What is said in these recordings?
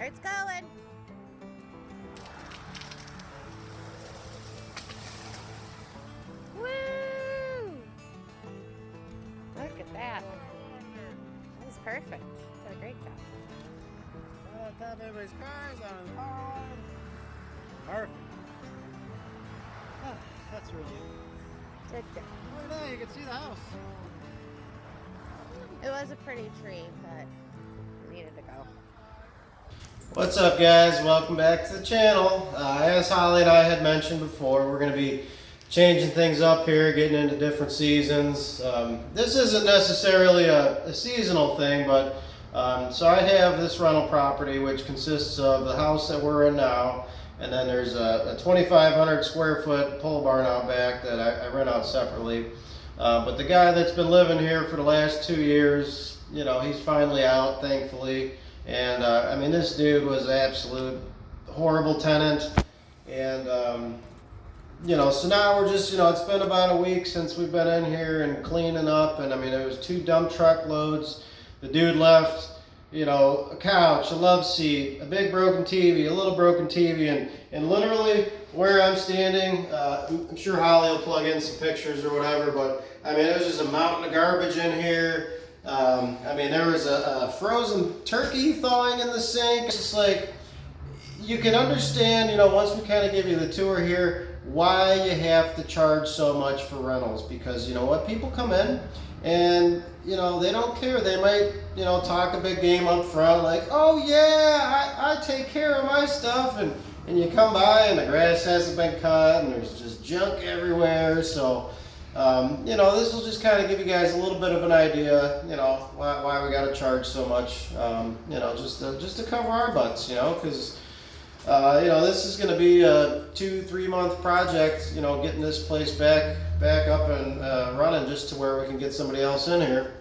It's going. Woo! Look at that. That was perfect. Did a great job. On top of everybody's cars, on the pond. Perfect. That's really it. Good job. Look at that, you can see the house. It was a pretty tree, but it needed to go. What's up, guys? Welcome back to the channel. As Holly and I had mentioned before, we're going to be changing things up here, getting into different seasons. This isn't necessarily a seasonal thing, but so I have this rental property which consists of the house that we're in now, and then there's a 2,500 square foot pole barn out back that I rent out separately. But the guy that's been living here for the last 2 years, you know, he's finally out, thankfully. And I mean, this dude was an absolute horrible tenant. And you know, so now we're just, you know, it's been about a week since we've been in here and cleaning up. And I mean, it was 2 dump truck loads. The dude left, you know, a couch, a love seat, a big broken TV, a little broken TV, and literally where I'm standing, I'm sure Holly will plug in some pictures or whatever, but I mean, it was just a mountain of garbage in here. I mean, there was a frozen turkey thawing in the sink. It's just like, you can understand, you know, once we kind of give you the tour here, why you have to charge so much for rentals. Because you know what, people come in and, you know, they don't care. They might, you know, talk a big game up front, like, oh yeah, I take care of my stuff, and you come by and the grass hasn't been cut and there's just junk everywhere. So you know, this will just kind of give you guys a little bit of an idea, you know, why we got to charge so much, you know, just to cover our butts, you know, because you know, this is going to be a 2-3 month project, you know, getting this place back up and running, just to where we can get somebody else in here.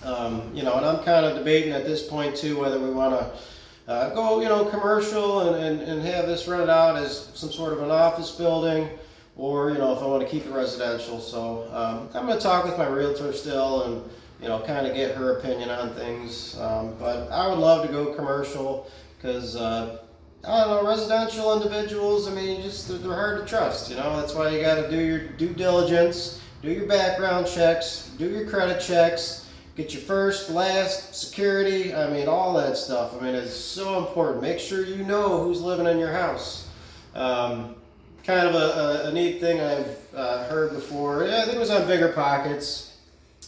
You know, and I'm kind of debating at this point too whether we want to go, you know, commercial and have this rented out as some sort of an office building, or, you know, if I want to keep it residential. So I'm going to talk with my realtor still and, you know, kind of get her opinion on things. But I would love to go commercial because I don't know, residential individuals, I mean, just they're hard to trust, you know. That's why you got to do your due diligence, do your background checks, do your credit checks, get your first, last, security, I mean, all that stuff. I mean, it's so important. Make sure you know who's living in your house. Kind of a neat thing I've heard before, I think it was on Bigger Pockets,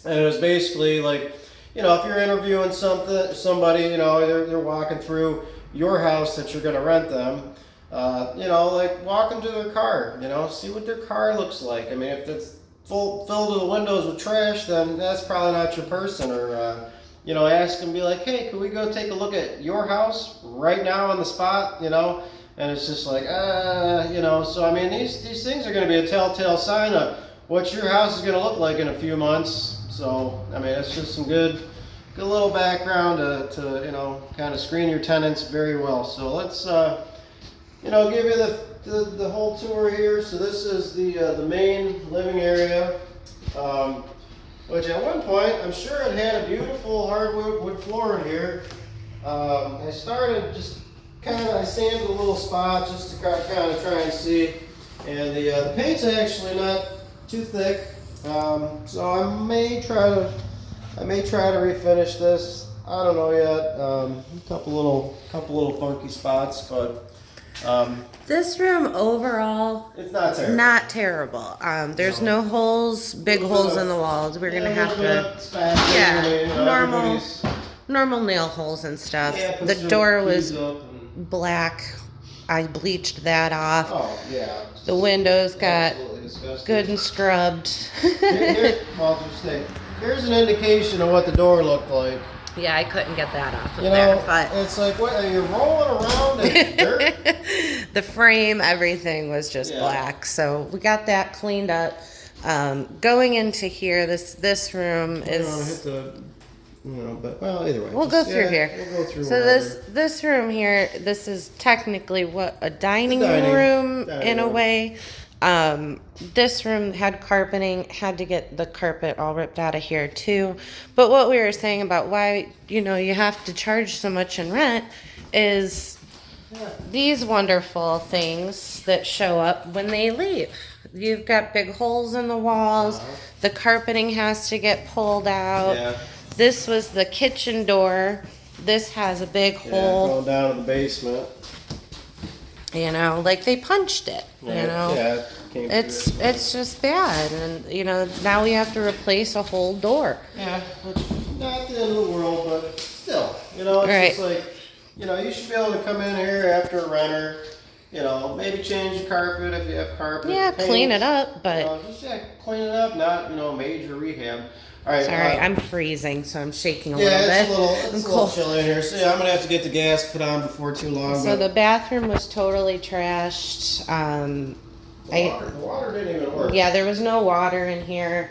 and it was basically like, you know, if you're interviewing somebody, you know, they're walking through your house that you're going to rent them, you know, like walk them to their car, you know, see what their car looks like. I mean, if it's filled to the windows with trash, then that's probably not your person. Or, you know, ask them, be like, hey, can we go take a look at your house right now on the spot, you know? And it's just like, you know, so I mean, these things are going to be a telltale sign of what your house is going to look like in a few months. So, I mean, it's just some good little background to you know, kind of screen your tenants very well. So let's you know, give you the whole tour here. So this is the main living area, which at one point I'm sure it had a beautiful hardwood wood floor in here. I started just I sanded a little spot just to kind of try and see, and the paint's actually not too thick, so I may try to refinish this. I don't know yet. A couple little funky spots, but This room overall, it's not terrible. Not terrible. There's no holes, big holes in the walls. We're gonna have to, normal nail holes and stuff. Yeah, the door was black. I bleached that off. Oh yeah. The windows got good and scrubbed. Here's an indication of what the door looked like. Yeah, I couldn't get that off of you there, know, but it's like, what are you rolling around in dirt? The frame, everything was just black. So we got that cleaned up. Going into here, this room is. But well, either way. We'll go through here. We'll go through. So this room here, this is technically a dining room in a way. This room had carpeting, had to get the carpet all ripped out of here too. But what we were saying about why, you know, you have to charge so much in rent is these wonderful things that show up when they leave. You've got big holes in the walls. The carpeting has to get pulled out. Yeah. This was the kitchen door. This has a big hole. Going down to the basement. You know, like they punched it. Yeah. You know, Yeah. it's just bad, and you know now we have to replace a whole door. Yeah. Not the end of the world, but still, you know, it's just like, you know, you should be able to come in here after a renter. You know, maybe change the carpet if you have carpet. Yeah, paint, clean it up, but just clean it up, not major rehab. All right. Sorry, I'm freezing, so I'm shaking a little bit. Yeah, it's a little chilly in here. So yeah, I'm gonna have to get the gas put on before too long. So the bathroom was totally trashed. The water didn't even work. Yeah, there was no water in here.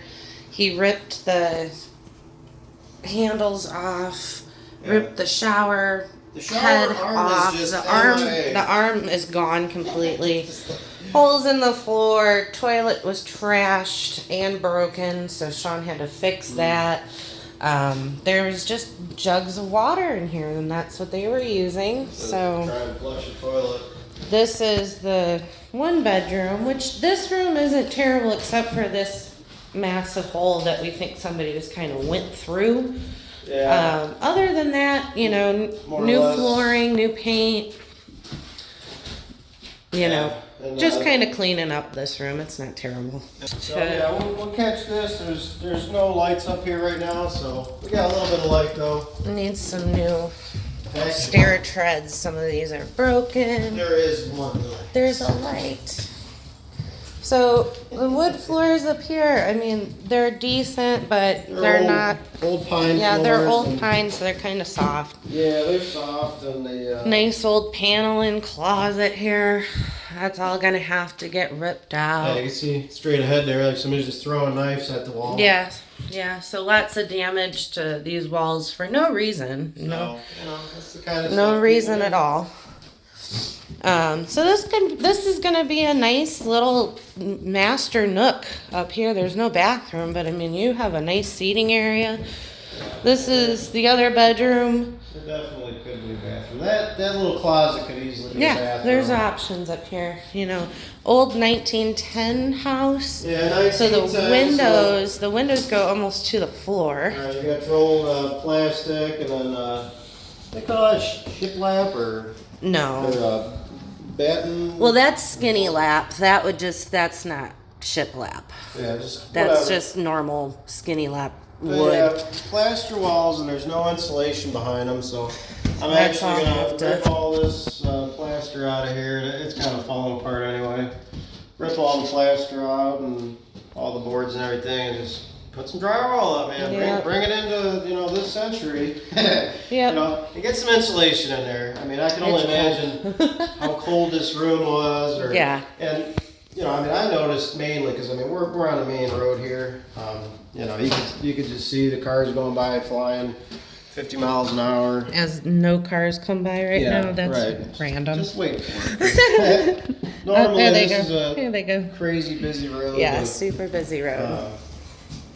He ripped the handles off, ripped the shower head off. The arm is gone completely. Holes in the floor. Toilet was trashed and broken, so Shawn had to fix that. There was just jugs of water in here, and that's what they were using. So try and flush the toilet. this is the one bedroom, which this room isn't terrible except for this massive hole that we think somebody just kind of went through. Yeah. Other than that, you know, new flooring, new paint. You know, and, just kind of cleaning up this room. It's not terrible. So yeah, we'll catch this. There's no lights up here right now, so we got a little bit of light though. Needs some new stair treads. Some of these are broken. There is one light. There's a light. So the wood floors up here, I mean, they're decent, but they're not old pine. Yeah, they're old pine, so they're kind of soft. Yeah, they're soft, and they nice old paneling closet here. That's all gonna have to get ripped out. Yeah, you can see straight ahead there, like somebody's just throwing knives at the wall. Yeah, yeah. So lots of damage to these walls for no reason. No, that's the kind of no reason at all. So this is gonna be a nice little master nook up here. There's no bathroom, but I mean you have a nice seating area. This is the other bedroom. It definitely could be a bathroom. That little closet could easily be a bathroom. There's options up here. You know, old 1910 house. Yeah, 1910. So the windows go almost to the floor. All right, you got your old plastic, and then they call it shiplap or batten. Well, that's skinny lap. That's not shiplap. Yeah, that's just normal skinny lap wood. Yeah, plaster walls, and there's no insulation behind them, so I'm actually gonna rip all this plaster out of here. It's kind of falling apart anyway. Rip all the plaster out and all the boards and everything, and just put some drywall up, man. Yep. Bring it into this century. Yeah. And get some insulation in there. I mean, I can only imagine how cold this room was. And I noticed mainly because we're on a main road here. You could just see the cars going by flying 50 miles an hour. As no cars come by right now, that's random. Just wait for it. Normally, this is a crazy busy road. Yeah, super busy road.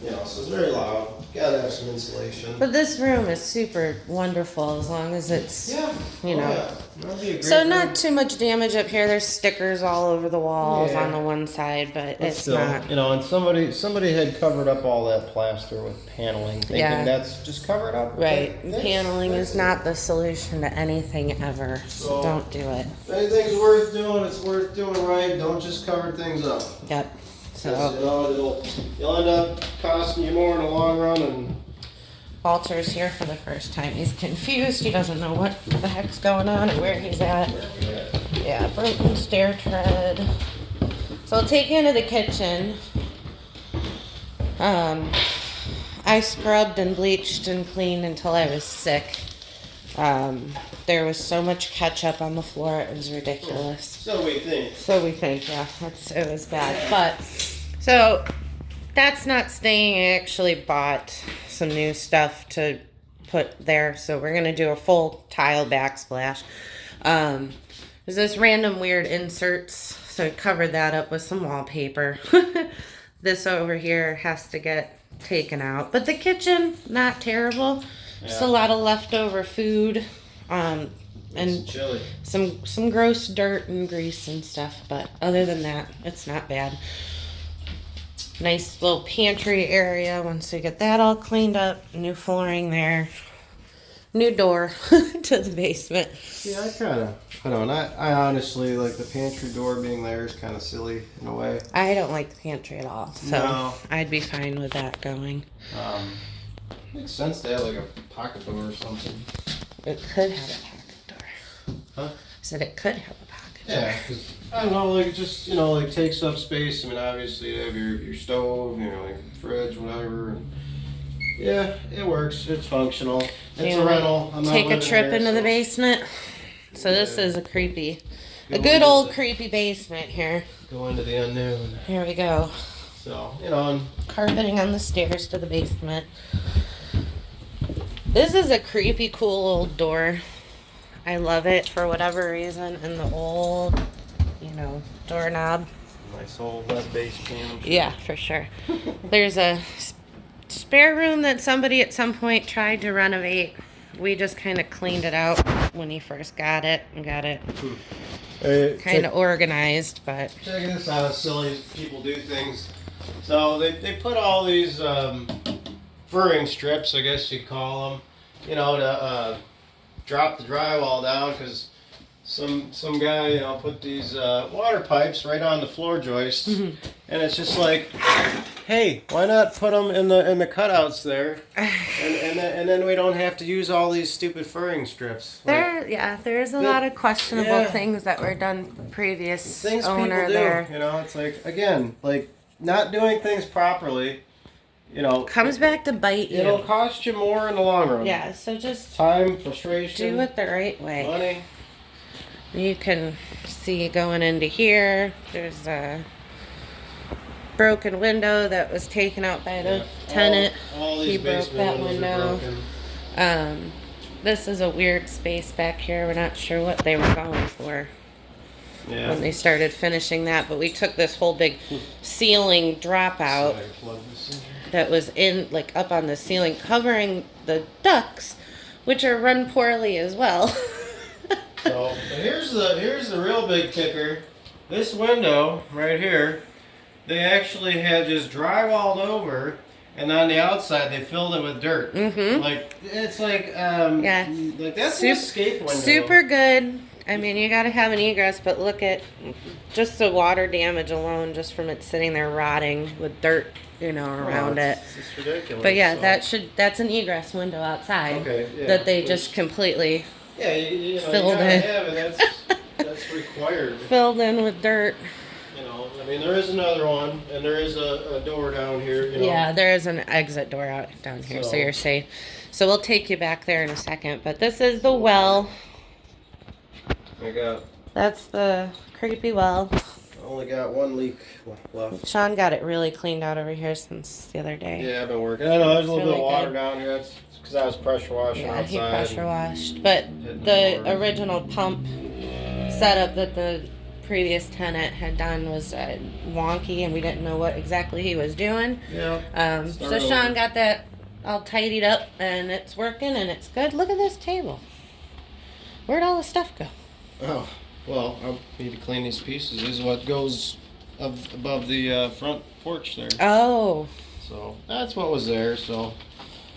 So it's very loud. Gotta have some insulation. But this room is super wonderful as long as it's, That'd be a great So room. not too much damage up here. There's stickers all over the walls on the one side, but it's still, not. And somebody had covered up all that plaster with paneling, thinking that's just covered up. Right. Paneling is not the solution to anything ever. So don't do it. If anything's worth doing, it's worth doing right. Don't just cover things up. Yep. So you'll end up costing you more in the long run. And Walter's here for the first time. He's confused. He doesn't know what the heck's going on or where he's at. Yeah, broken stair tread. So I'll take you into the kitchen. I scrubbed and bleached and cleaned until I was sick. There was so much ketchup on the floor, it was ridiculous. So we think, yeah. It was bad. But, so, that's not staying. I actually bought some new stuff to put there. So we're going to do a full tile backsplash. There's this random weird inserts. So I covered that up with some wallpaper. This over here has to get taken out. But the kitchen, not terrible. Just a lot of leftover food. and chilly. Some gross dirt and grease and stuff, but other than that, it's not bad. Nice little pantry area once we get that all cleaned up. New flooring there. New door to the basement. Yeah, I don't know. I honestly, like, the pantry door being there is kind of silly in a way. I don't like the pantry at all, so No. I'd be fine with that going. Makes sense to have, like, a pocket door or something. It could have a pocket door. Huh? I said it could have a pocket door. Yeah, because, I don't know, like, it just, you know, like, takes up space. I mean, obviously, you have your stove, you know, like, fridge, whatever, and yeah, it works. It's functional. It's a rental. I'm not take a living trip there, into the so. basement. So this is a creepy, Go a good into old the- creepy basement here. Go into the unknown. Here we go. So, you know, and Carpeting on the stairs to the basement. This is a creepy, cool old door. I love it for whatever reason. And the old, you know, doorknob. nice old lead-based panel. Yeah, for sure. There's a spare room that somebody at some point tried to renovate. We just kind of cleaned it out when he first got it and got it kind of organized, but Check this out, how silly people do things. So they put all these furring strips, I guess you'd call them, you know, to drop the drywall down, because some guy, you know, put these water pipes right on the floor joist, and it's just like, hey, why not put them in the cutouts there, and then we don't have to use all these stupid furring strips. there's a lot of questionable things that were done previous Things owner people do, there. you know, it's like, again, like, not doing things properly, you know, Comes back to bite you. it'll cost you more in the long run. Yeah, so just Time, frustration, do it the right way. money. You can see going into here, there's a broken window that was taken out by the tenant. All He these broke basement that windows window. are broken. This is a weird space back here. We're not sure what they were going for Yeah. when they started finishing that, but we took this whole big ceiling dropout So I plug this in here. that was in, like, up on the ceiling, covering the ducts, which are run poorly as well. So here's the real big kicker. This window right here, they actually had just drywalled over, and on the outside they filled it with dirt. Like, it's like Yeah. like that's an escape window. Super good. I mean, you gotta have an egress, but look at just the water damage alone, just from it sitting there rotting with dirt, you know, around it. It's ridiculous. But yeah, so. that's an egress window outside. Okay, yeah, that they which- just completely Yeah, you know, filled you gotta in. have it. That's required. filled in with dirt. You know, I mean, there is another one, and there is a door down here. You know. Yeah, there is an exit door out down here, so So- you're safe. So we'll take you back there in a second. But this is the well. I That's the creepy well. only got one leak left. Shawn got it really cleaned out over here since the other day. Yeah, I've been working. I know there's a little bit really of water good. down here. That's because I was pressure washing Yeah, outside. he pressure washed. But Hitting the the water. original pump setup that the previous tenant had done was wonky, and we didn't know what exactly he was doing. Yeah. So Start Shawn over. got that all tidied up, and it's working, and it's good. Look at this table. Where'd all the stuff go? Oh, well, I need to clean these pieces. This is what goes above the front porch there. Oh, So that's what was there. So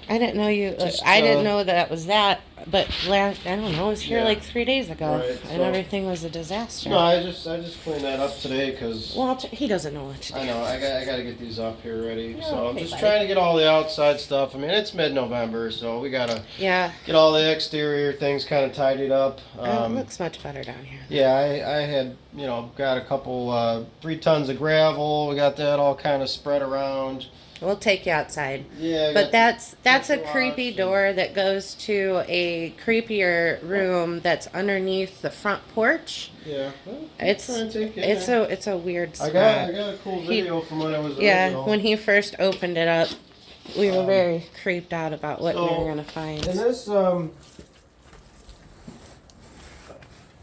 I didn't know you. Just, I didn't know that was that. But I don't know. I was here Yeah. like 3 days ago, Right, and so- everything was a disaster. no, I just cleaned that up today because. Well, he doesn't know what to do. I know, I got to get these up here ready. Oh, So I'm okay, just buddy. trying to get all the outside stuff. I mean, it's mid-November, so we got to Yeah, get all the exterior things kind of tidied up. it looks much better down here. Yeah, I had, you know, got a couple, 3 tons of gravel. We got that all kind of spread around. We'll take you outside. Yeah. I But got that's a pressure creepy wash door that goes to a creepier room that's underneath the front porch. Yeah. Well, It's try and take it in there. it's a weird spot. I got a cool video from when it was Yeah, original. when he first opened it up, we were very creeped out about what we so- were gonna find. And this, a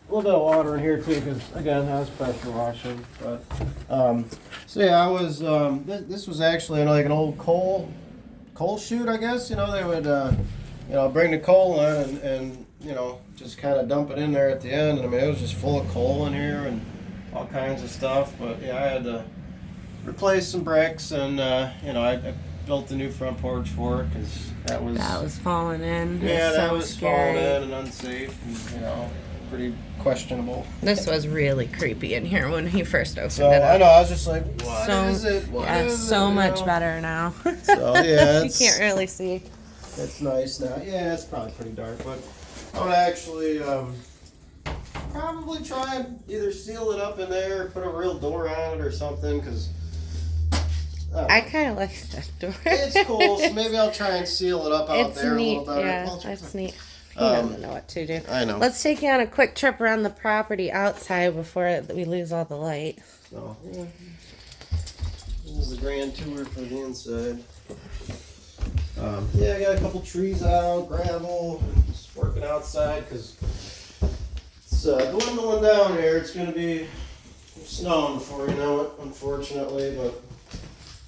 little bit of water in here too, because again, I was pressure washing. But so yeah, I was. This was actually like an old coal chute, I guess. You know, they would, you know, bring the coal in and just kind of dump it in there at the end. And I mean, it was just full of coal in here and all kinds of stuff. But yeah, I had to replace some bricks, and I built the new front porch for it because that was falling in. Yeah, that so was scary. falling in and unsafe, and pretty questionable. This was really creepy in here when he first opened So it up. I know, I was just like, what is it? So much better now. So yeah, you can't really see. It's nice now. Yeah, it's probably pretty dark, but I'm gonna actually probably try and either seal it up in there or put a real door on it or something, because I kind of like that door. It's cool, so maybe I'll try and seal it up out there neat. a little better. Yeah, that's neat. He doesn't know what to do. I know. Let's take you on a quick trip around the property outside before we lose all the light. So, yeah. This is the grand tour for the inside. Yeah, I got a couple trees out, gravel, and just working outside because it's dwindling down here. It's going to be snowing before you know it, unfortunately, but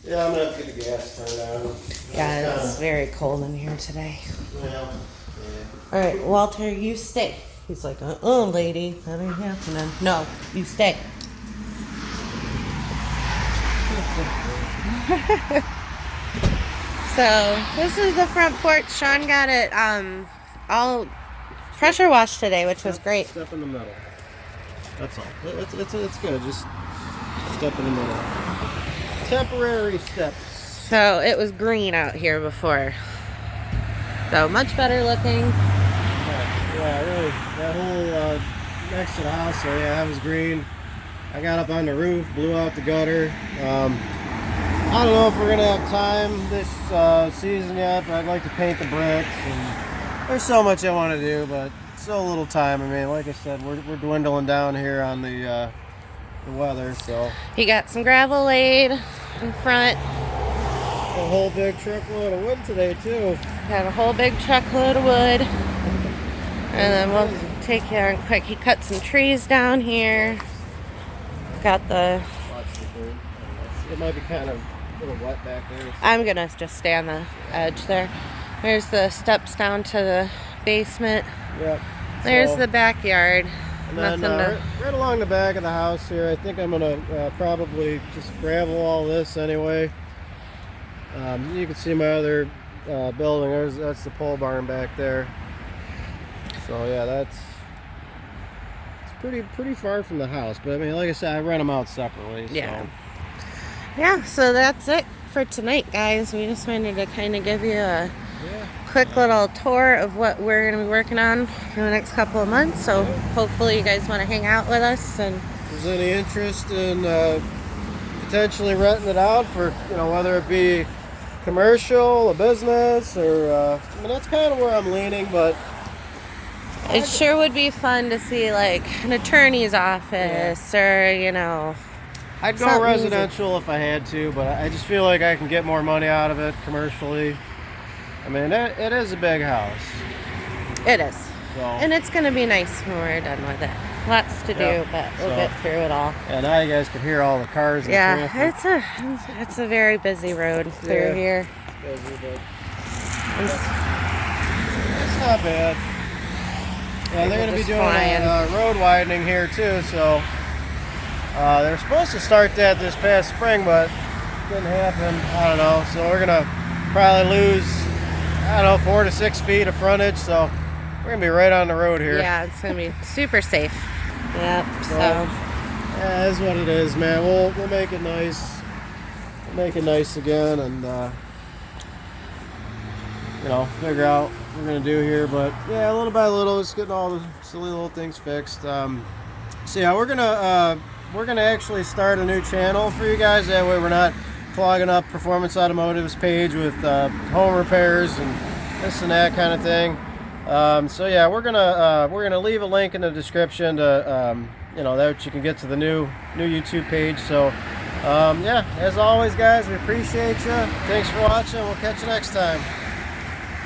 yeah, I'm going to have to get the gas turned on. Yeah, it's very cold in here today. Yeah. All right, Walter, you stay. He's like, lady, that ain't happening. No, you stay. So this is the front porch. Shawn got it all pressure washed today, which was great. Step in the middle. That's all. It's good. Just step in the middle. Temporary steps. So it was green out here before. So much better looking. Yeah, really. That whole next to the house area, that was green. I got up on the roof, blew out the gutter. I don't know if we're gonna have time this season yet, but I'd like to paint the bricks. And there's so much I want to do, but so little time. I mean, like I said, we're dwindling down here on the weather. So he got some gravel laid in front. A whole big truckload of wood today too. Got a whole big truckload of wood. And then we'll take care of quick. He cut some trees down here. Got the... It might be kind of a little wet back there. I'm going to just stay on the edge there. There's the steps down to the basement. Yep. There's the backyard. And then right along the back of the house here, I think I'm going to probably just gravel all this anyway. You can see my other building. That's the pole barn back there. So yeah, it's pretty far from the house. But I mean, like I said, I rent them out separately. So. Yeah. So that's it for tonight, guys. We just wanted to kind of give you a quick little tour of what we're going to be working on for the next couple of months. So hopefully you guys want to hang out with us. And if there's any interest in potentially renting it out for, whether it be commercial, a business, or I mean, that's kind of where I'm leaning, but it sure would be fun to see like an attorney's office or, I'd go residential if I had to, but I just feel like I can get more money out of it commercially. I mean, it is a big house. It is. So, and it's going to be nice when we're done with it. Lots to do, but we'll get through it all. Yeah, now you guys can hear all the cars and traffic. It's a very busy road through here. It's busy, but it's not bad. Yeah, they're going to be doing a road widening here too, so they're supposed to start that this past spring, but it didn't happen. I don't know. So we're going to probably lose, 4 to 6 feet of frontage, so we're going to be right on the road here. Yeah, it's going to be super safe. Yep, so. Yeah, that's what it is, man. We'll make it nice. We'll make it nice again and, figure out what we're going to do here. But, yeah, little by little, just getting all the silly little things fixed. So, yeah, we're going to actually start a new channel for you guys. That way we're not clogging up Performance Automotive's page with home repairs and this and that kind of thing. So yeah, we're gonna leave a link in the description to that you can get to the new YouTube page. So yeah, as always, guys, we appreciate you. Thanks for watching. We'll catch you next time.